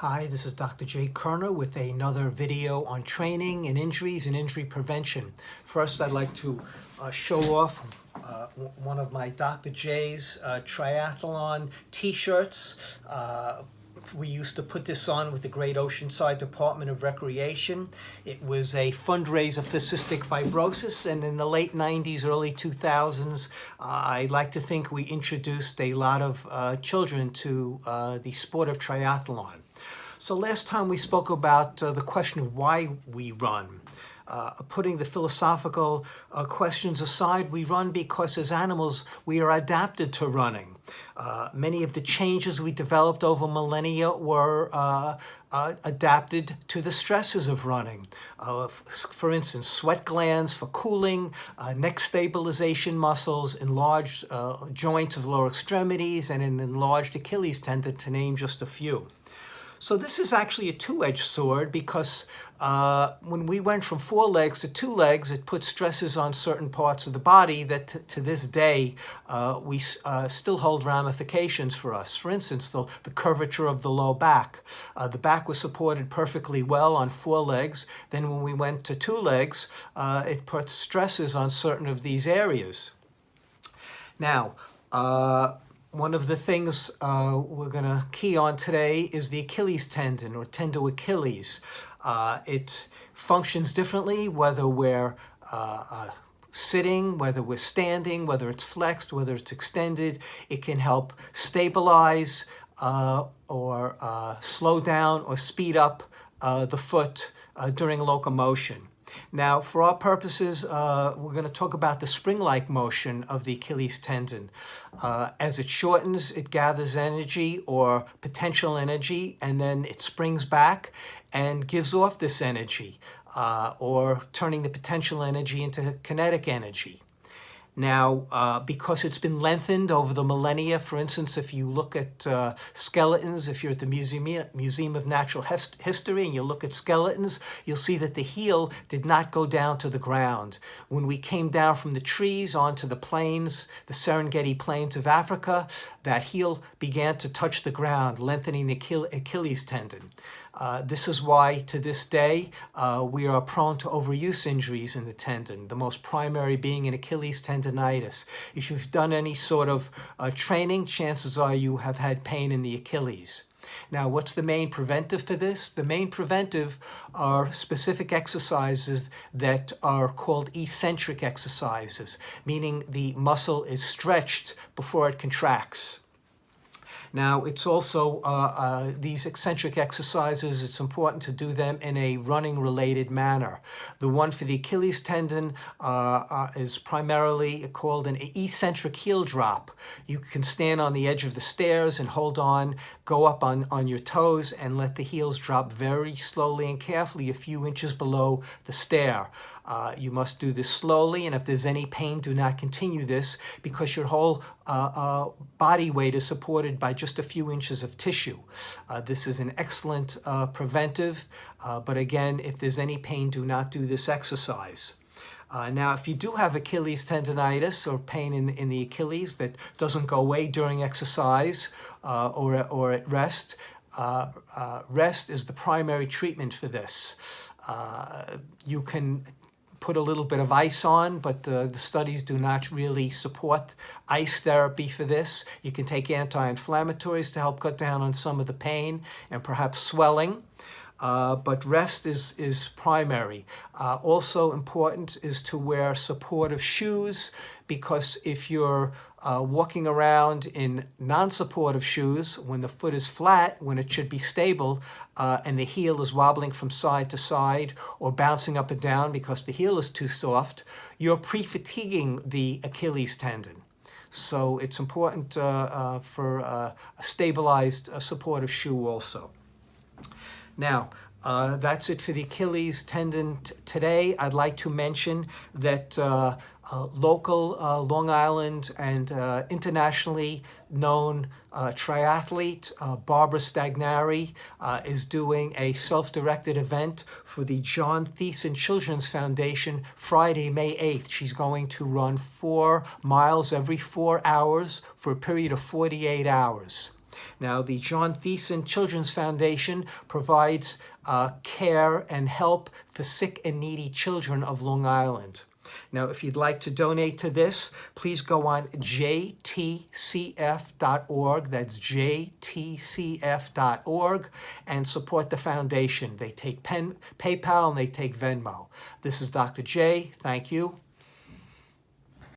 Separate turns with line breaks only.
Hi, this is Dr. Jay Kerner with another video on training and injuries and injury prevention. First, I'd like to show off one of my Dr. J's triathlon t-shirts. We used to put this on with the Great Oceanside Department of Recreation. It was a fundraiser for cystic fibrosis, and in the late 90s, early 2000s, I like to think we introduced a lot of children to the sport of triathlon. So last time we spoke about the question of why we run. Putting the philosophical questions aside, we run because as animals we are adapted to running. Many of the changes we developed over millennia were adapted to the stresses of running. For instance, sweat glands for cooling, neck stabilization muscles, enlarged joints of lower extremities, and an enlarged Achilles tendon, to name just a few. So this is actually a two-edged sword because when we went from 4 legs to 2 legs, it put stresses on certain parts of the body that to this day we still hold ramifications for us. For instance, the curvature of the low back. The back was supported perfectly well on 4 legs. Then when we went to 2 legs, it put stresses on certain of these areas. Now, one of the things we're going to key on today is the Achilles tendon, or tendo-Achilles. It functions differently whether we're sitting, whether we're standing, whether it's flexed, whether it's extended. It can help stabilize or slow down or speed up the foot during locomotion. Now, for our purposes, we're going to talk about the spring-like motion of the Achilles tendon. As it shortens, it gathers energy or potential energy, and then it springs back and gives off this energy, or turning the potential energy into kinetic energy. Now, because it's been lengthened over the millennia, for instance, if you look at skeletons, if you're at the Museum of Natural History and you look at skeletons, you'll see that the heel did not go down to the ground. When we came down from the trees onto the plains, the Serengeti plains of Africa, that heel began to touch the ground, lengthening the Achilles tendon. This is why, to this day, we are prone to overuse injuries in the tendon, the most primary being an Achilles tendonitis. If you've done any sort of training, chances are you have had pain in the Achilles. Now, what's the main preventive for this? The main preventive are specific exercises that are called eccentric exercises, meaning the muscle is stretched before it contracts. Now, it's also these eccentric exercises, it's important to do them in a running-related manner. The one for the Achilles tendon is primarily called an eccentric heel drop. You can stand on the edge of the stairs and hold on, go up on your toes, and let the heels drop very slowly and carefully a few inches below the stair. You must do this slowly, and if there's any pain, do not continue this because your whole body weight is supported by just a few inches of tissue. This is an excellent preventive, but again, if there's any pain, do not do this exercise. Now, if you do have Achilles tendonitis or pain in the Achilles that doesn't go away during exercise or at rest, rest is the primary treatment for this. You can put a little bit of ice on, but the studies do not really support ice therapy for this. You can take anti-inflammatories to help cut down on some of the pain and perhaps swelling. But rest is primary. Also important is to wear supportive shoes, because if you're walking around in non-supportive shoes, when the foot is flat, when it should be stable, and the heel is wobbling from side to side or bouncing up and down because the heel is too soft, you're pre-fatiguing the Achilles tendon. So it's important for a stabilized supportive shoe also. Now, that's it for the Achilles tendon today. I'd like to mention that local Long Island and internationally known triathlete Barbara Stagnari is doing a self-directed event for the John Thiessen Children's Foundation Friday, May 8th. She's going to run 4 miles every 4 hours for a period of 48 hours. Now, the John Thiessen Children's Foundation provides care and help for sick and needy children of Long Island. Now, if you'd like to donate to this, please go on jtcf.org. That's jtcf.org, and support the foundation. They take PayPal and they take Venmo. This is Dr. J. Thank you.